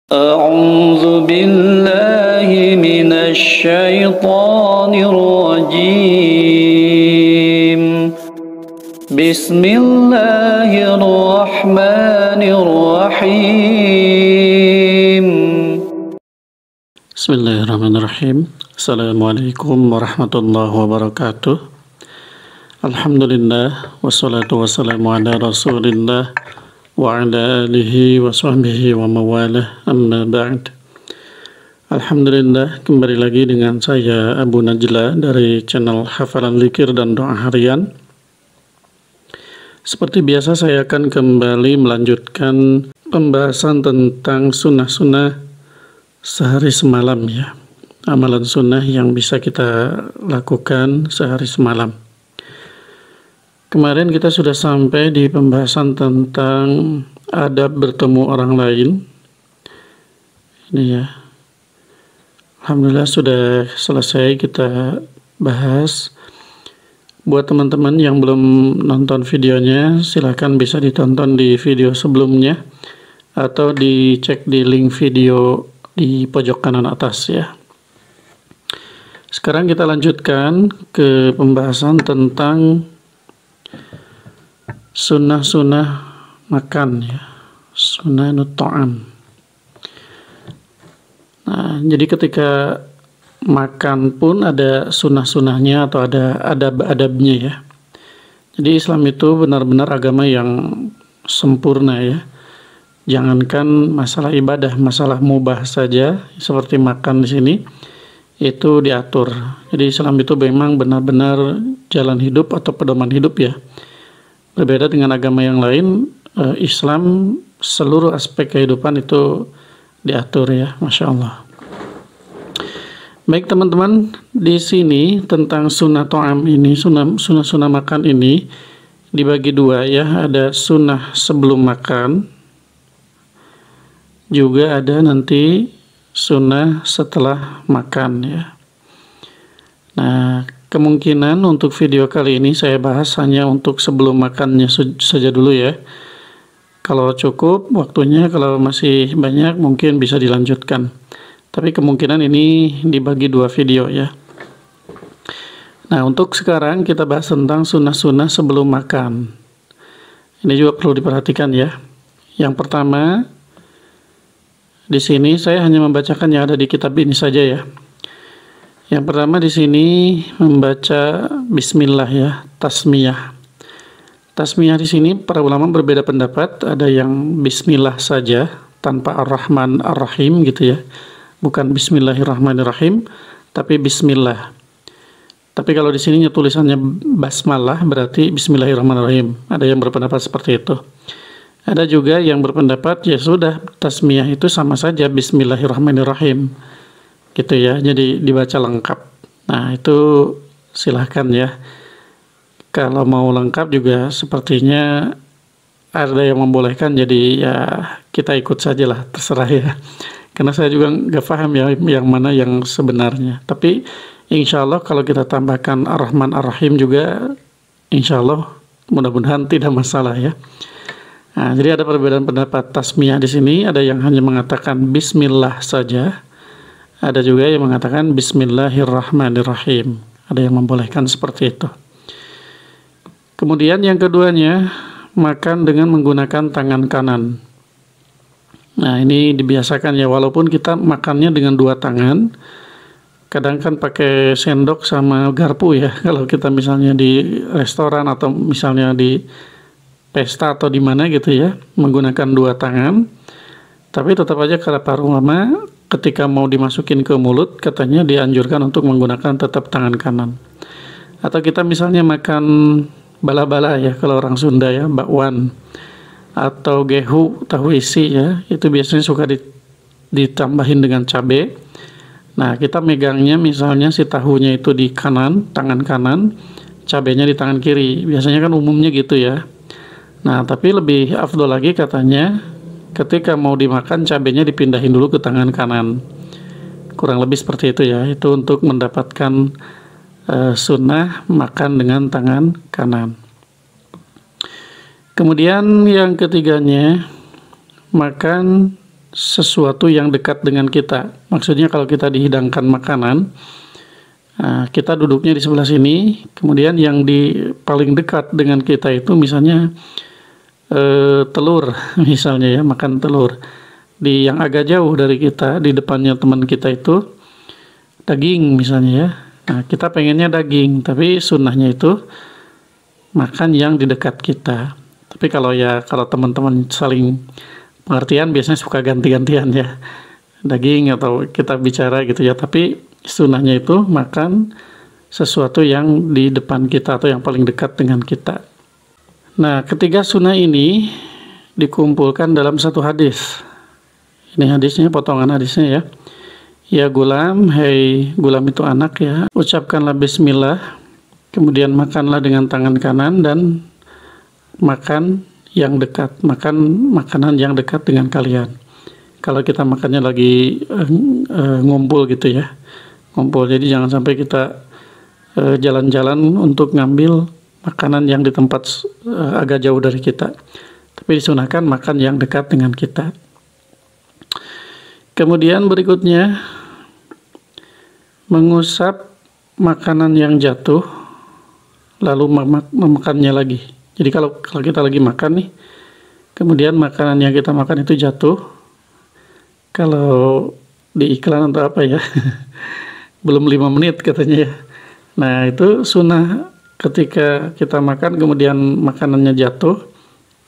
أعوذ بالله من الشيطان الرجيم بسم الله الرحمن الرحيم Bismillahirrahmanirrahim. Assalamualaikum warahmatullahi wabarakatuh. Alhamdulillah wassalatu wassalamu ala rasulillah wa ala alihi wa sahbihi wa mawalah, amma ba'd. Alhamdulillah, kembali lagi dengan saya Abu Najla dari channel Hafalan Dzikir dan Doa Harian. Seperti biasa, saya akan kembali melanjutkan pembahasan tentang sunnah-sunnah sehari semalam, ya, amalan sunnah yang bisa kita lakukan sehari semalam. Kemarin kita sudah sampai di pembahasan tentang adab bertemu orang lain. Ini ya, alhamdulillah sudah selesai kita bahas. Buat teman-teman yang belum nonton videonya, silahkan bisa ditonton di video sebelumnya atau dicek di link video di pojok kanan atas, ya. Sekarang kita lanjutkan ke pembahasan tentang sunnah-sunnah makan, ya, sunnahut ta'am. Nah, jadi ketika makan pun ada sunnah-sunnahnya atau ada adab-adabnya, ya. Jadi Islam itu benar-benar agama yang sempurna, ya. Jangankan masalah ibadah, masalah mubah saja seperti makan di sini itu diatur. Jadi Islam itu memang benar-benar jalan hidup atau pedoman hidup, ya. Berbeda dengan agama yang lain, Islam seluruh aspek kehidupan itu diatur, ya, Masya Allah. Baik teman-teman, di sini tentang sunnah ta'am ini, sunnah makan ini dibagi dua, ya. Ada sunnah sebelum makan, juga ada nanti sunnah setelah makan, ya. Nah, kemungkinan untuk video kali ini saya bahas hanya untuk sebelum makannya saja dulu, ya. Kalau cukup waktunya, kalau masih banyak mungkin bisa dilanjutkan. Tapi kemungkinan ini dibagi dua video, ya. Nah, untuk sekarang kita bahas tentang sunnah-sunnah sebelum makan. Ini juga perlu diperhatikan, ya. Yang pertama, di sini saya hanya membacakan yang ada di kitab ini saja, ya. Yang pertama di sini membaca bismillah, ya, tasmiyah. Tasmiyah di sini para ulama berbeda pendapat, ada yang bismillah saja tanpa ar-Rahman ar-Rahim gitu, ya. Bukan bismillahirrahmanirrahim, tapi bismillah. Tapi kalau di sini tulisannya basmalah berarti bismillahirrahmanirrahim. Ada yang berpendapat seperti itu. Ada juga yang berpendapat ya sudah tasmiyah itu sama saja bismillahirrahmanirrahim. Gitu, ya. Jadi dibaca lengkap. Nah, itu silahkan, ya. Kalau mau lengkap juga sepertinya ada yang membolehkan, jadi ya kita ikut sajalah, terserah, ya. Karena saya juga nggak paham, ya, yang mana yang sebenarnya. Tapi insya Allah kalau kita tambahkan ar-Rahman ar-Rahim juga, insya Allah mudah-mudahan tidak masalah, ya. Nah, jadi ada perbedaan pendapat tasmiyah di sini. Ada yang hanya mengatakan bismillah saja. Ada juga yang mengatakan bismillahirrahmanirrahim. Ada yang membolehkan seperti itu. Kemudian yang keduanya, makan dengan menggunakan tangan kanan. Nah, ini dibiasakan, ya, walaupun kita makannya dengan dua tangan. Kadang kan pakai sendok sama garpu, ya. Kalau kita misalnya di restoran atau misalnya di pesta atau di mana gitu, ya, menggunakan dua tangan. Tapi tetap aja kata para ulama, ketika mau dimasukin ke mulut katanya dianjurkan untuk menggunakan tetap tangan kanan. Atau kita misalnya makan bala-bala, ya, kalau orang Sunda, ya, bakwan atau gehu, tahu isi, ya, itu biasanya suka ditambahin dengan cabai. Nah, kita megangnya misalnya si tahunya itu di kanan, tangan kanan, cabainya di tangan kiri. Biasanya kan umumnya gitu, ya. Nah, tapi lebih afdol lagi katanya ketika mau dimakan cabainya dipindahin dulu ke tangan kanan. Kurang lebih seperti itu, ya. Itu untuk mendapatkan sunnah makan dengan tangan kanan. Kemudian yang ketiganya, makan sesuatu yang dekat dengan kita. Maksudnya kalau kita dihidangkan makanan, kita duduknya di sebelah sini, kemudian yang di paling dekat dengan kita itu misalnya telur, misalnya ya, makan telur. Di yang agak jauh dari kita, di depannya teman kita itu daging misalnya ya. Nah, kita pengennya daging, tapi sunnahnya itu makan yang di dekat kita. Tapi kalau teman-teman saling pengertian, biasanya suka ganti-gantian ya, daging atau kita bicara gitu ya. Tapi sunnahnya itu makan sesuatu yang di depan kita atau yang paling dekat dengan kita. Nah, ketiga sunnah ini dikumpulkan dalam satu hadis. Ini hadisnya, potongan hadisnya ya. Ya gulam, hei gulam itu anak ya, ucapkanlah bismillah, kemudian makanlah dengan tangan kanan dan makan yang dekat, makan makanan yang dekat dengan kalian. Kalau kita makannya lagi ngumpul gitu ya, ngumpul, jadi jangan sampai kita jalan-jalan untuk ngambil makanan yang di tempat agak jauh dari kita, tapi disunahkan makan yang dekat dengan kita. Kemudian berikutnya, mengusap makanan yang jatuh lalu memakannya lagi. Jadi kalau kita lagi makan nih, kemudian makanan yang kita makan itu jatuh, kalau di iklan atau apa ya belum 5 menit katanya ya. Nah, itu sunnah ketika kita makan kemudian makanannya jatuh,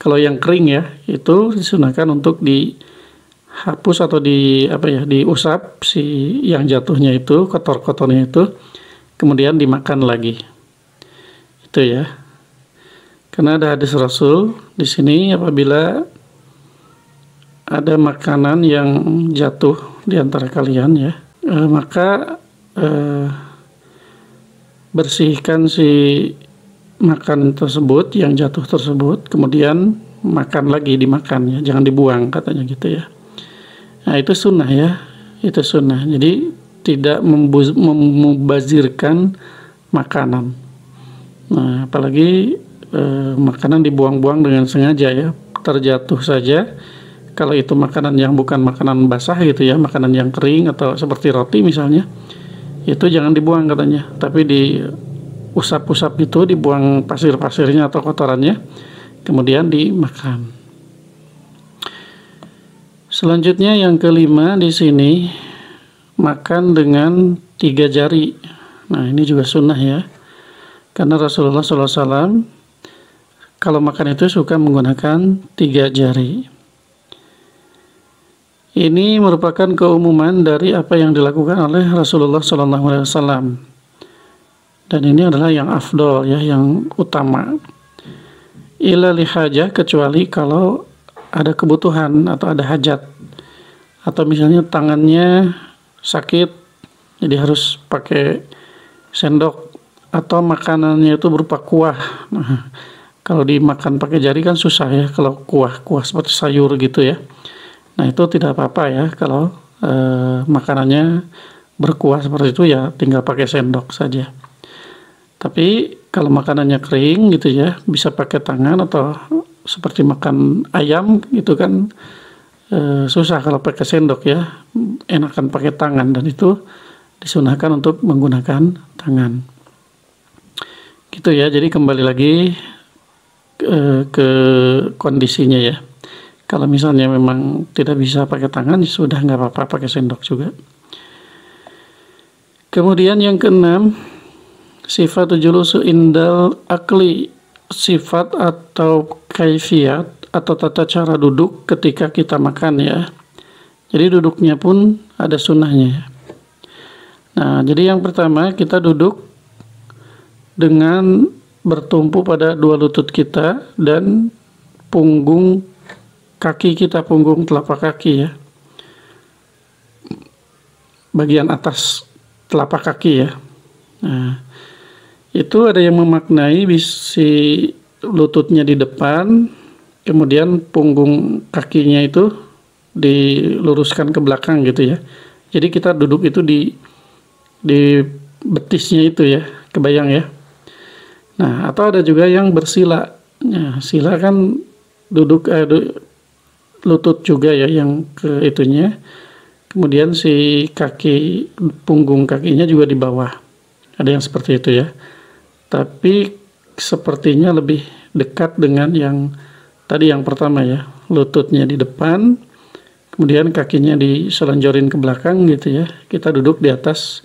kalau yang kering ya, itu disunahkan untuk dihapus atau diusap si yang jatuhnya itu, kotor-kotornya itu, kemudian dimakan lagi. Itu ya. Karena ada hadis Rasul di sini, apabila ada makanan yang jatuh di antara kalian ya, maka bersihkan si makan tersebut yang jatuh tersebut, kemudian makan lagi, dimakan ya, jangan dibuang katanya gitu ya. Nah, itu sunnah ya, itu sunnah. Jadi tidak membazirkan makanan. Nah, apalagi makanan dibuang-buang dengan sengaja ya, terjatuh saja. Kalau itu makanan yang bukan makanan basah gitu ya, makanan yang kering atau seperti roti misalnya, itu jangan dibuang katanya, tapi diusap-usap itu, dibuang pasir-pasirnya atau kotorannya, kemudian dimakan. Selanjutnya yang kelima di sini, makan dengan 3 jari. Nah, ini juga sunnah ya, karena Rasulullah SAW kalau makan itu suka menggunakan 3 jari. Ini merupakan keumuman dari apa yang dilakukan oleh Rasulullah SAW, dan ini adalah yang afdol ya, yang utama. Illa lihajah, kecuali kalau ada kebutuhan atau ada hajat, atau misalnya tangannya sakit jadi harus pakai sendok, atau makanannya itu berupa kuah. Nah, kalau dimakan pakai jari kan susah ya, kalau kuah seperti sayur gitu ya. Nah, itu tidak apa-apa ya, kalau makanannya berkuah seperti itu ya, tinggal pakai sendok saja. Tapi kalau makanannya kering gitu ya, bisa pakai tangan, atau seperti makan ayam gitu kan, susah kalau pakai sendok ya, enakan pakai tangan, dan itu disunahkan untuk menggunakan tangan. Gitu ya, jadi kembali lagi ke kondisinya ya. Kalau misalnya memang tidak bisa pakai tangan, sudah nggak apa-apa pakai sendok juga. Kemudian yang keenam, sifat julusu indal akli, sifat atau kaifiat atau tata cara duduk ketika kita makan ya. Jadi duduknya pun ada sunnahnya. Nah, jadi yang pertama, kita duduk dengan bertumpu pada 2 lutut kita dan punggung kaki kita, punggung telapak kaki ya, bagian atas telapak kaki ya. Nah, itu ada yang memaknai si lututnya di depan, kemudian punggung kakinya itu diluruskan ke belakang gitu ya. Jadi kita duduk itu di betisnya itu ya, kebayang ya. Nah, atau ada juga yang bersila. Nah, sila kan duduk lutut juga ya yang ke itunya. Kemudian si kaki, punggung kakinya juga di bawah. Ada yang seperti itu ya. Tapi sepertinya lebih dekat dengan yang tadi yang pertama ya. Lututnya di depan, kemudian kakinya diselonjorin ke belakang gitu ya. Kita duduk di atas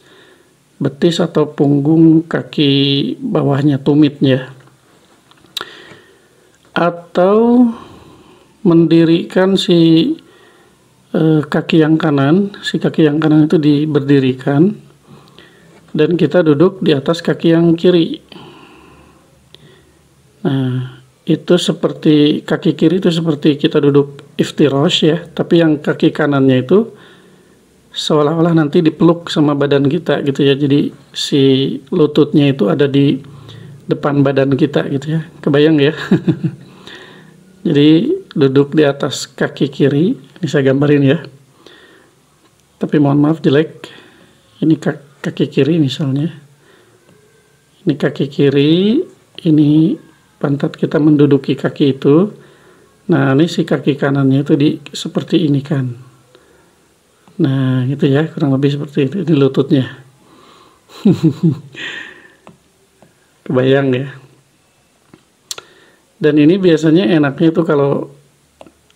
betis atau punggung kaki bawahnya, tumitnya. Atau mendirikan si kaki yang kanan, itu berdirikan dan kita duduk di atas kaki yang kiri. Nah, itu seperti kaki kiri itu seperti kita duduk iftirash ya, tapi yang kaki kanannya itu seolah-olah nanti dipeluk sama badan kita gitu ya. Jadi si lututnya itu ada di depan badan kita gitu ya. Kebayang ya? Jadi duduk di atas kaki kiri, ini saya gambarin ya. Tapi mohon maaf jelek. Ini kaki kiri misalnya. Ini kaki kiri, ini pantat kita menduduki kaki itu. Nah, ini si kaki kanannya itu seperti ini kan. Nah, gitu ya, kurang lebih seperti itu. Ini lututnya. Kebayang ya. Dan ini biasanya enaknya itu kalau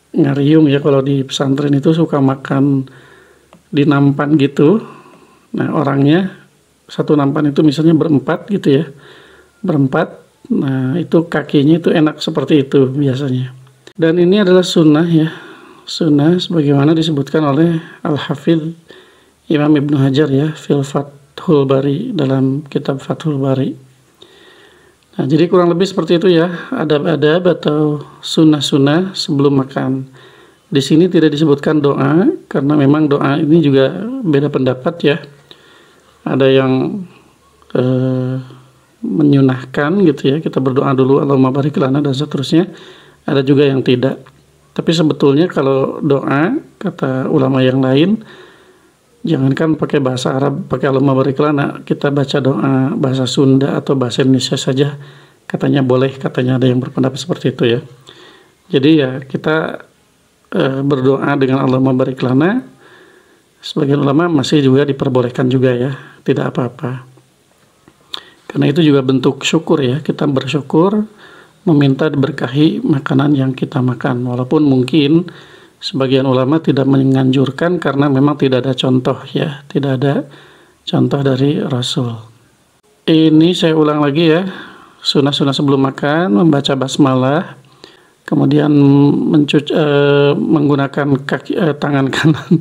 ngariung ya, kalau di pesantren itu suka makan di nampan gitu. Nah, orangnya satu nampan itu misalnya berempat gitu ya. Berempat. Nah, itu kakinya itu enak seperti itu biasanya. Dan ini adalah sunnah ya. Sunnah sebagaimana disebutkan oleh Al-Hafidh Imam Ibnu Hajar ya, fil Fathul Bari, dalam kitab Fathul Bari. Nah, jadi kurang lebih seperti itu ya, adab-adab atau sunnah-sunnah sebelum makan. Di sini tidak disebutkan doa, karena memang doa ini juga beda pendapat ya. Ada yang menyunahkan gitu ya, kita berdoa dulu Allahumma barik lana dan seterusnya. Ada juga yang tidak. Tapi sebetulnya kalau doa, kata ulama yang lain, jangankan pakai bahasa Arab, pakai Allahumma barik lana, kita baca doa bahasa Sunda atau bahasa Indonesia saja, katanya boleh, katanya ada yang berpendapat seperti itu ya. Jadi ya kita berdoa dengan Allahumma barik lana, sebagian ulama masih juga diperbolehkan juga ya, tidak apa-apa. Karena itu juga bentuk syukur ya, kita bersyukur meminta diberkahi makanan yang kita makan, walaupun mungkin sebagian ulama tidak menganjurkan karena memang tidak ada contoh ya, tidak ada contoh dari Rasul. Ini saya ulang lagi ya, sunnah-sunnah sebelum makan, membaca basmalah, kemudian menggunakan tangan kanan,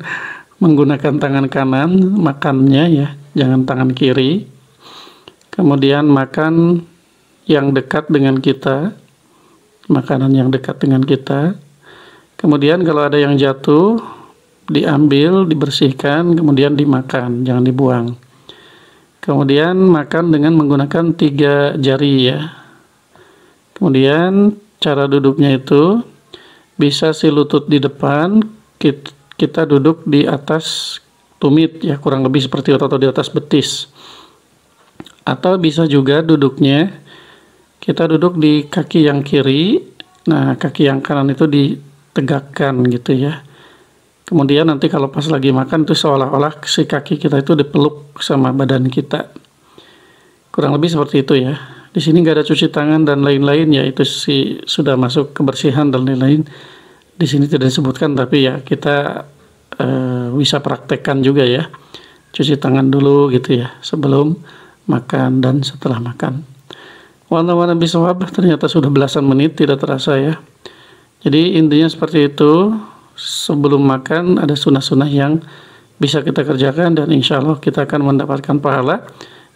menggunakan tangan kanan makannya ya, jangan tangan kiri. Kemudian makan yang dekat dengan kita, makanan yang dekat dengan kita. Kemudian kalau ada yang jatuh, diambil, dibersihkan, kemudian dimakan, jangan dibuang. Kemudian makan dengan menggunakan 3 jari ya. Kemudian cara duduknya itu bisa si lutut di depan, kita duduk di atas tumit ya, kurang lebih seperti itu, atau di atas betis. Atau bisa juga duduknya kita duduk di kaki yang kiri, nah kaki yang kanan itu ditegakkan gitu ya. Kemudian nanti kalau pas lagi makan itu seolah-olah si kaki kita itu dipeluk sama badan kita. Kurang lebih seperti itu ya. Di sini nggak ada cuci tangan dan lain-lain ya, itu sudah masuk kebersihan dan lain-lain. Di sini tidak disebutkan, tapi ya kita bisa praktekkan juga ya. Cuci tangan dulu gitu ya, sebelum makan dan setelah makan. Wallahu a'lam bishawab, ternyata sudah belasan menit, tidak terasa ya. Jadi intinya seperti itu, sebelum makan ada sunnah-sunnah yang bisa kita kerjakan dan insya Allah kita akan mendapatkan pahala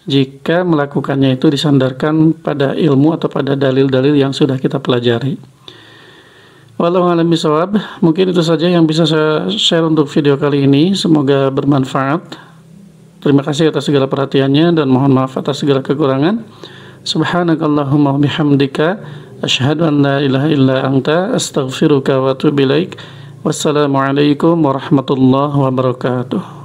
jika melakukannya itu disandarkan pada ilmu atau pada dalil-dalil yang sudah kita pelajari. Wallahu a'lam bishawab, mungkin itu saja yang bisa saya share untuk video kali ini, semoga bermanfaat. Terima kasih atas segala perhatiannya dan mohon maaf atas segala kekurangan. Subhanakallahumma bihamdika asyhadu an la ilaha illa anta astaghfiruka wa atubu ilaik. Wassalamualaikum warahmatullahi wabarakatuh.